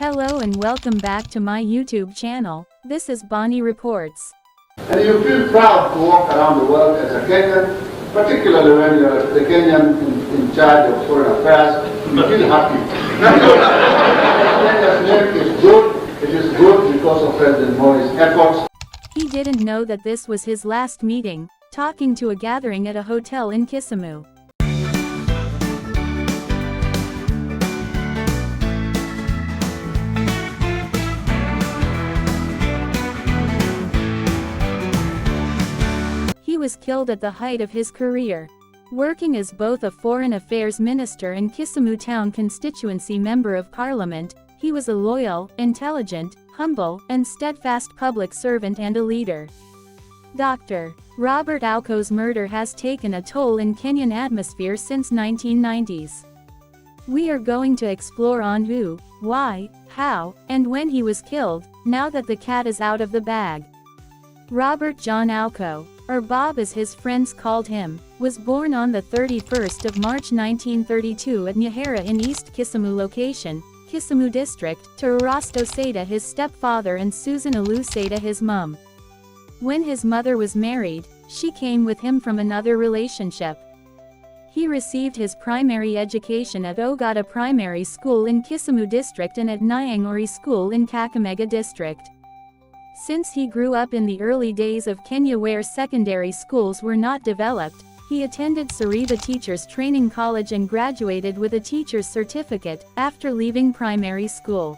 Hello and welcome back to my YouTube channel. This is Bonnie Reports. And you feel proud to walk around the world as a Kenyan, particularly when you're the Kenyan in charge of foreign affairs. You feel happy. Kenya's name is good. It is good because of President Modi's efforts. He didn't know that this was his last meeting, talking to a gathering at a hotel in Kisumu. He was killed at the height of his career. Working as both a foreign affairs minister and Kisumu town constituency member of parliament, he was a loyal, intelligent, humble, and steadfast public servant and a leader. Dr. Robert Ouko's murder has taken a toll in Kenyan atmosphere since 1990s. We are going to explore on who, why, how, and when he was killed, now that the cat is out of the bag. Robert John Ouko, or Bob as his friends called him, was born on the 31st of March 1932 at Nyahera in East Kisumu location, Kisumu district, to Erasto Seda his stepfather and Susan Alu Seda his mum. When his mother was married, she came with him from another relationship. He received his primary education at Ogata Primary School in Kisumu district and at Nyang'ori School in Kakamega district. Since he grew up in the early days of Kenya where secondary schools were not developed, he attended Sariva Teachers Training College and graduated with a teacher's certificate, after leaving primary school.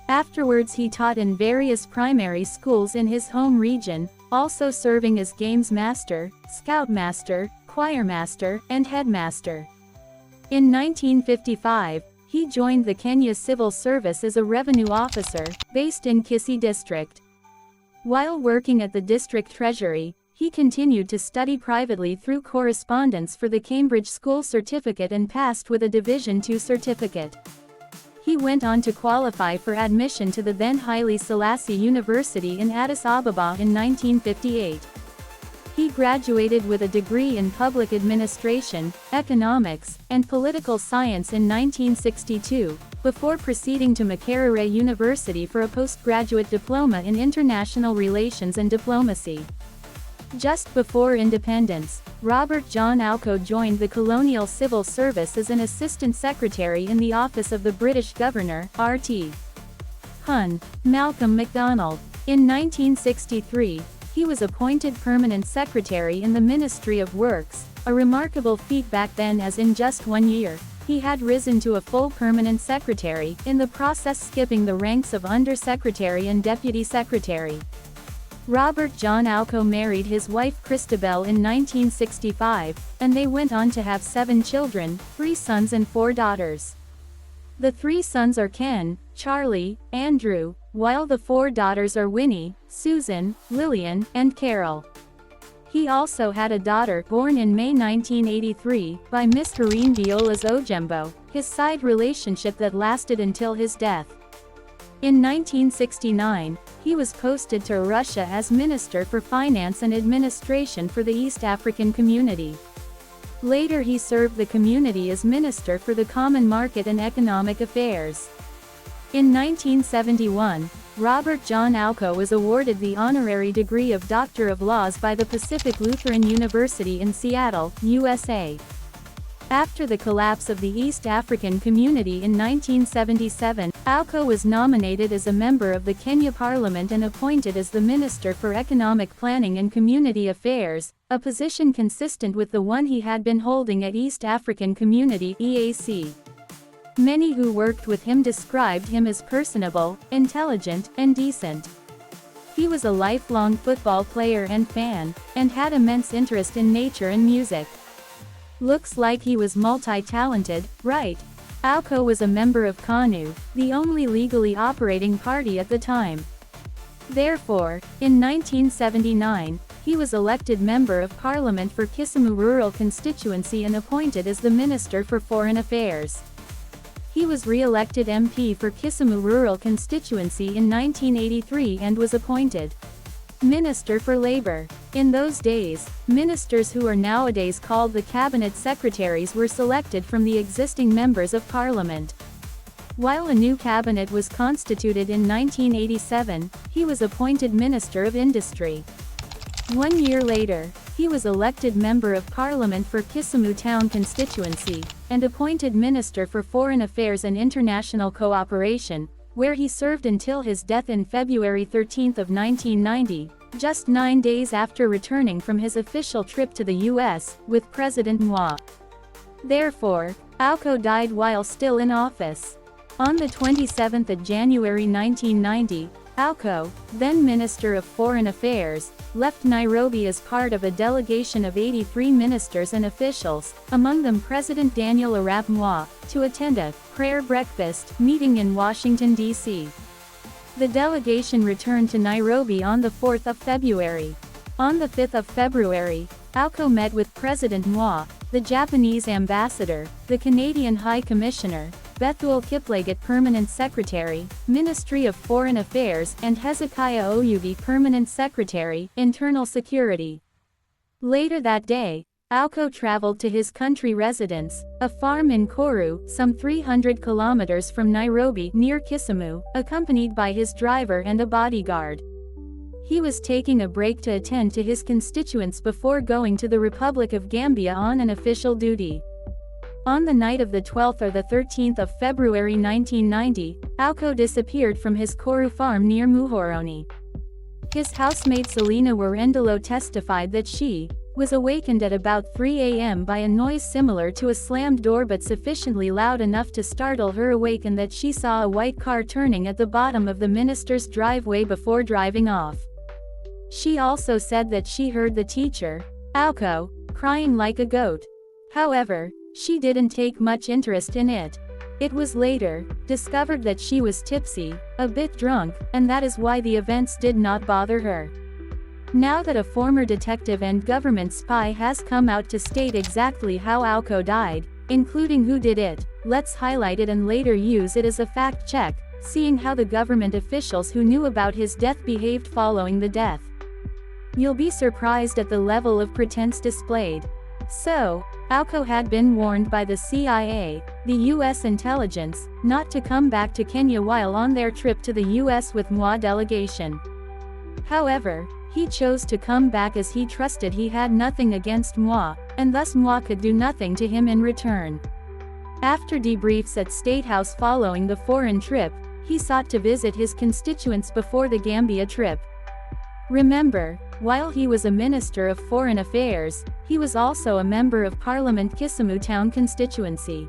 Afterwards he taught in various primary schools in his home region, also serving as games master, scoutmaster, choirmaster, and headmaster. In 1955, he joined the Kenya Civil Service as a revenue officer, based in Kisii district. While working at the district treasury, he continued to study privately through correspondence for the Cambridge School Certificate and passed with a Division II certificate. He went on to qualify for admission to the then Haile Selassie University in Addis Ababa in 1958. He graduated with a degree in public administration, economics, and political science in 1962, before proceeding to Makerere University for a postgraduate diploma in international relations and diplomacy. Just before independence, Robert John Ouko joined the Colonial Civil Service as an assistant secretary in the office of the British Governor, R.T. Hun. Malcolm MacDonald. In 1963, he was appointed permanent secretary in the Ministry of Works, a remarkable feat back then as in just 1 year, he had risen to a full permanent secretary, in the process skipping the ranks of undersecretary and deputy secretary. Robert John Ouko married his wife Christabel in 1965, and they went on to have 7 children, 3 sons and 4 daughters. The 3 sons are Ken, Charlie, Andrew, while the 4 daughters are Winnie, Susan, Lillian, and Carol. He also had a daughter born in May 1983 by Miss Hareen Viola's Ojembo, his side relationship that lasted until his death. In 1969, he was posted to Russia as Minister for Finance and Administration for the East African Community. Later he served the community as Minister for the Common Market and Economic Affairs. In 1971, Robert John Ouko was awarded the honorary degree of Doctor of Laws by the Pacific Lutheran University in Seattle, USA. After the collapse of the East African Community in 1977, Ouko was nominated as a member of the Kenya Parliament and appointed as the Minister for Economic Planning and Community Affairs, a position consistent with the one he had been holding at East African Community (EAC). Many who worked with him described him as personable, intelligent, and decent. He was a lifelong football player and fan, and had immense interest in nature and music. Looks like he was multi-talented, right? Ouko was a member of KANU, the only legally operating party at the time. Therefore, in 1979, he was elected Member of Parliament for Kisumu Rural Constituency and appointed as the Minister for Foreign Affairs. He was re-elected MP for Kisumu Rural Constituency in 1983 and was appointed Minister for Labor. In those days, ministers who are nowadays called the cabinet secretaries were selected from the existing members of parliament. While a new cabinet was constituted in 1987, he was appointed Minister of Industry. 1 year later, he was elected Member of Parliament for Kisumu Town constituency, and appointed Minister for Foreign Affairs and International Cooperation, where he served until his death in February 13 of 1990, just 9 days after returning from his official trip to the U.S. with President Moi. Therefore, Ouko died while still in office. On the 27th of January 1990, Ouko, then Minister of Foreign Affairs, left Nairobi as part of a delegation of 83 ministers and officials, among them President Daniel Arap Moi, to attend a prayer breakfast meeting in Washington, D.C. The delegation returned to Nairobi on the 4th of February. On the 5th of February, Ouko met with President Moi, the Japanese ambassador, the Canadian High Commissioner, Bethuel Kiplagat Permanent Secretary, Ministry of Foreign Affairs, and Hezekiah Oyugi Permanent Secretary, Internal Security. Later that day, Ouko traveled to his country residence, a farm in Koru, some 300 kilometers from Nairobi near Kisumu, accompanied by his driver and a bodyguard. He was taking a break to attend to his constituents before going to the Republic of Gambia on an official duty. On the night of the 12th or the 13th of February 1990, Ouko disappeared from his Koru farm near Muhoroni. His housemate Selina Warendalo testified that she was awakened at about 3 a.m. by a noise similar to a slammed door but sufficiently loud enough to startle her awake, and that she saw a white car turning at the bottom of the minister's driveway before driving off. She also said that she heard the teacher, Ouko, crying like a goat. However, she didn't take much interest in it. It was later discovered that she was tipsy, a bit drunk, and that is why the events did not bother her. Now that a former detective and government spy has come out to state exactly how Ouko died, including who did it, let's highlight it and later use it as a fact check, seeing how the government officials who knew about his death behaved following the death. You'll be surprised at the level of pretense displayed. So, Ouko had been warned by the CIA, the U.S. intelligence, not to come back to Kenya while on their trip to the U.S. with Moi delegation. However, he chose to come back as he trusted he had nothing against Moi, and thus Moi could do nothing to him in return. After debriefs at State House following the foreign trip, he sought to visit his constituents before the Gambia trip. Remember, while he was a Minister of Foreign Affairs, he was also a Member of Parliament Kisumu Town constituency.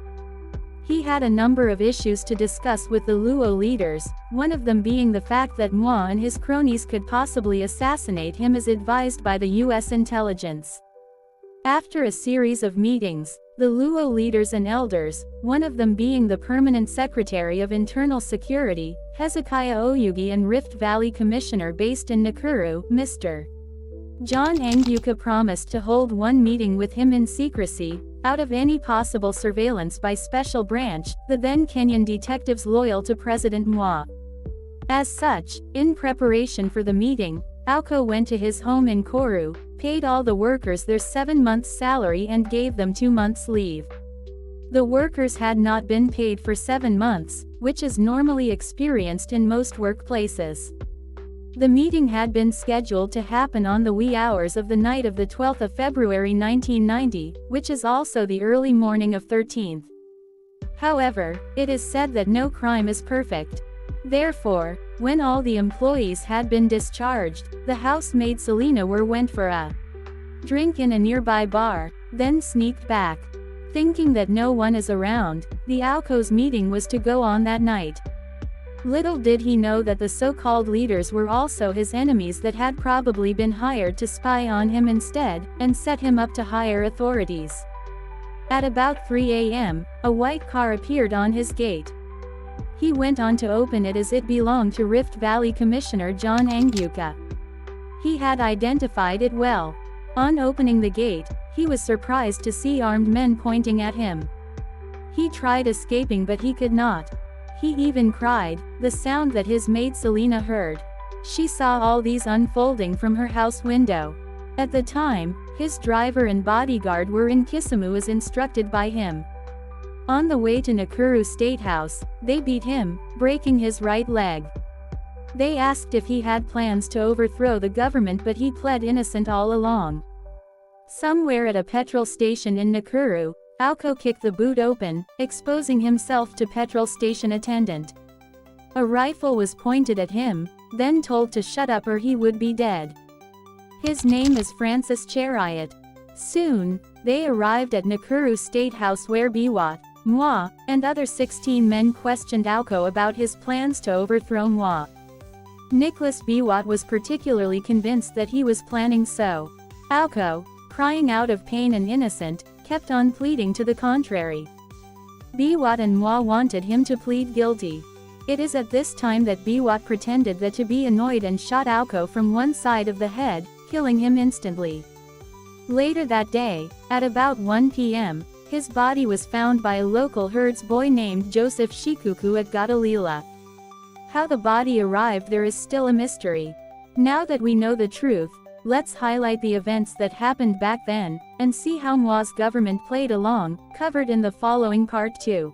He had a number of issues to discuss with the Luo leaders, one of them being the fact that Moi and his cronies could possibly assassinate him as advised by the U.S. intelligence. After a series of meetings, the Luo leaders and elders, one of them being the Permanent Secretary of Internal Security, Hezekiah Oyugi, and Rift Valley Commissioner based in Nakuru, Mr. John Anguka, promised to hold one meeting with him in secrecy, out of any possible surveillance by Special Branch, the then Kenyan detectives loyal to President Moi. As such, in preparation for the meeting, Ouko went to his home in Koru, paid all the workers their 7 months' salary and gave them 2 months' leave. The workers had not been paid for 7 months, which is normally experienced in most workplaces. The meeting had been scheduled to happen on the wee hours of the night of the 12th of February 1990, which is also the early morning of 13th. However, it is said that no crime is perfect. Therefore, when all the employees had been discharged, the housemaid Selina went for a drink in a nearby bar, then sneaked back. Thinking that no one is around, the Ouko's meeting was to go on that night. Little did he know that the so-called leaders were also his enemies that had probably been hired to spy on him instead, and set him up to higher authorities. At about 3 a.m., a white car appeared on his gate. He went on to open it as it belonged to Rift Valley Commissioner John Anguka. He had identified it well. On opening the gate, he was surprised to see armed men pointing at him. He tried escaping but he could not. He even cried, the sound that his maid Selina heard. She saw all these unfolding from her house window. At the time, his driver and bodyguard were in Kisumu as instructed by him. On the way to Nakuru State House, they beat him, breaking his right leg. They asked if he had plans to overthrow the government, but he pled innocent all along. Somewhere at a petrol station in Nakuru, Ouko kicked the boot open, exposing himself to petrol station attendant. A rifle was pointed at him, then told to shut up or he would be dead. His name is Francis Chariot. Soon, they arrived at Nakuru State House where Biwott, Mwa, and other 16 men questioned Ouko about his plans to overthrow Mwa. Nicholas Biwott was particularly convinced that he was planning so. Ouko, crying out of pain and innocent, kept on pleading to the contrary. Biwott and Mwa wanted him to plead guilty. It is at this time that Biwott pretended that to be annoyed and shot Ouko from one side of the head, killing him instantly. Later that day, at about 1 p.m., his body was found by a local herdsboy named Joseph Shikuku at Got Alila. How the body arrived there is still a mystery. Now that we know the truth, let's highlight the events that happened back then, and see how Mwa's government played along, covered in the following part 2.